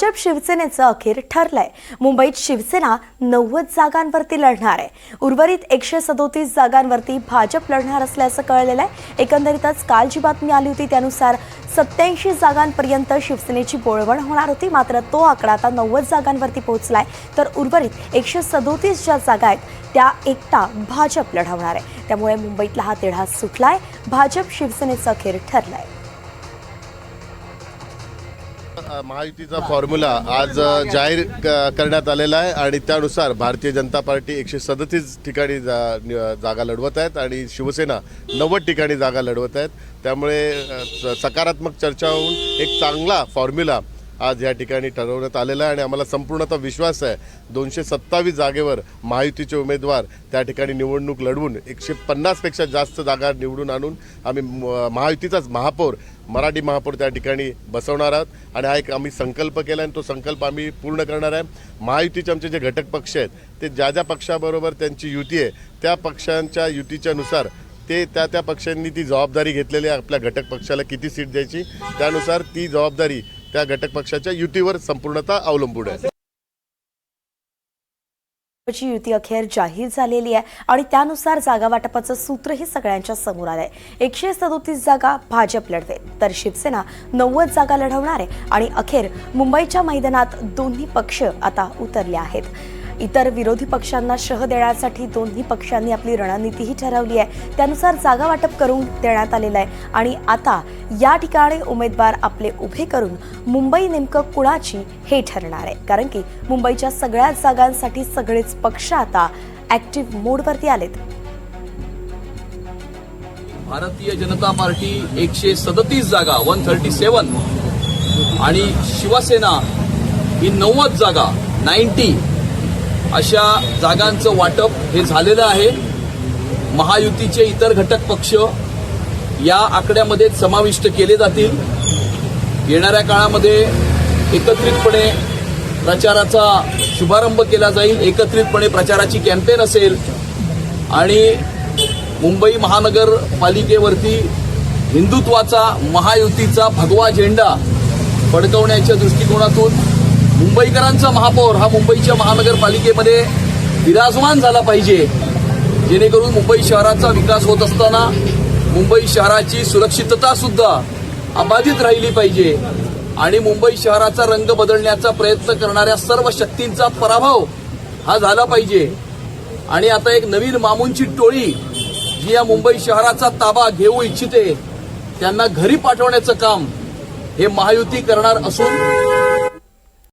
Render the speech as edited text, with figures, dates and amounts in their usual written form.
भाजप शिवसेनेचं अखेर ठरलंय। मुंबईत शिवसेना 90 जागांवरती लढणार आहे। उर्वरित 137 जागांवरती भाजप लढणार असल्याचं कळलेलं आहे। एकंदरीतच काल जी बातमी आली होती त्यानुसार 87 जागांपर्यंत शिवसेनेची बोळवण होणार होती, मात्र तो आकडा आता 90 जागांवरती पोहोचलाय। तर उर्वरित 137 ज्या जागा आहेत त्या एकटा भाजप लढवणार आहे। त्यामुळे मुंबईतला हा तिढा सुटलाय। भाजप शिवसेनेचं अखेर ठरलंय। महायुतीचा फॉर्म्युला आज जाहीर करण्यात आलेला आहे आणि त्यानुसार भारतीय जनता पार्टी 137 ठिकाणी जागा लढवत आहेत आणि शिवसेना 90 ठिकाणी जागा लढवत आहेत। त्यामुळे सकारात्मक चर्चा होऊन एक चांगला फॉर्म्युला आज या ठिकाणी ठरवण्यात आलेला आहे आणि आम्हाला संपूर्णतः विश्वास आहे 227 जागेवर महायुतीचे उमेदवार त्या ठिकाणी निवडणूक लढवून 150 पेक्षा जास्त जागा निवडून आणून आम्ही महायुतीचाच महापौर मराठी महापौर त्या ठिकाणी बसवणार आहोत आणि हा एक आम्ही संकल्प केला आणि तो संकल्प आम्ही पूर्ण करणार आहे। महायुतीचे आमचे जे घटक पक्ष आहेत ते ज्या ज्या पक्षाबरोबर त्यांची युती आहे त्या पक्षांच्या युतीच्या नुसार ते त्या पक्षांनी ती जबाबदारी घेतलेली आहे। आपल्या घटक पक्षाला किती सीट द्यायची त्यानुसार ती जबाबदारी त्या घटक पक्षाच्या युतीवर संपूर्णतः अवलंबून आहे। युती अखेर जाहीर झालेली आहे आणि त्यानुसार जागा वाटपाचं सूत्रही सगळ्यांच्या समोर आलंय। 137 जागा भाजप लढवेल तर शिवसेना 90 जागा लढवणार आहे आणि अखेर मुंबईच्या मैदानात दोन्ही पक्ष आता उतरले आहेत। इतर विरोधी पक्षांना शह देण्यासाठी दोन्ही पक्षांनी आपली रणनीतीही ठरवली आहे। त्यानुसार जागा वाटप करून देण्यात आलेलं आहे आणि आता या ठिकाणी उमेदवार आपले उभे करून मुंबई नेमकं कुणाची हे ठरणार आहे, कारण की मुंबईच्या सगळ्याच जागांसाठी सगळेच पक्ष आता ऍक्टिव्ह मोडवरती आलेत। भारतीय जनता पार्टी 137 जागा 137 आणि शिवसेना ही 90 जागा 90 अशा जागांचं वाटप हे झालेलं आहे। महायुतीचे इतर घटक पक्ष या आकड्यामध्ये समाविष्ट केले जातील। येणाऱ्या काळामध्ये एकत्रितपणे प्रचाराचा शुभारंभ केला जाईल, एकत्रितपणे प्रचाराची कॅम्पेन असेल आणि मुंबई महानगरपालिकेवरती हिंदुत्वाचा महायुतीचा भगवा झेंडा फडकवण्याच्या दृष्टिकोनातून मुंबईकरांचा महापौर हा मुंबईच्या महानगरपालिकेमध्ये विराजमान झाला पाहिजे, जेणेकरून मुंबई शहराचा विकास होत असताना मुंबई शहराची सुरक्षितता सुद्धा अबाधित राहिली पाहिजे आणि मुंबई शहराचा रंग बदलण्याचा प्रयत्न करणाऱ्या सर्व शक्तींचा पराभव हा झाला पाहिजे। आणि आता एक नवीन मामूंची टोळी जी या मुंबई शहराचा ताबा घेऊ इच्छिते त्यांना घरी पाठवण्याचं काम हे महायुती करणार असून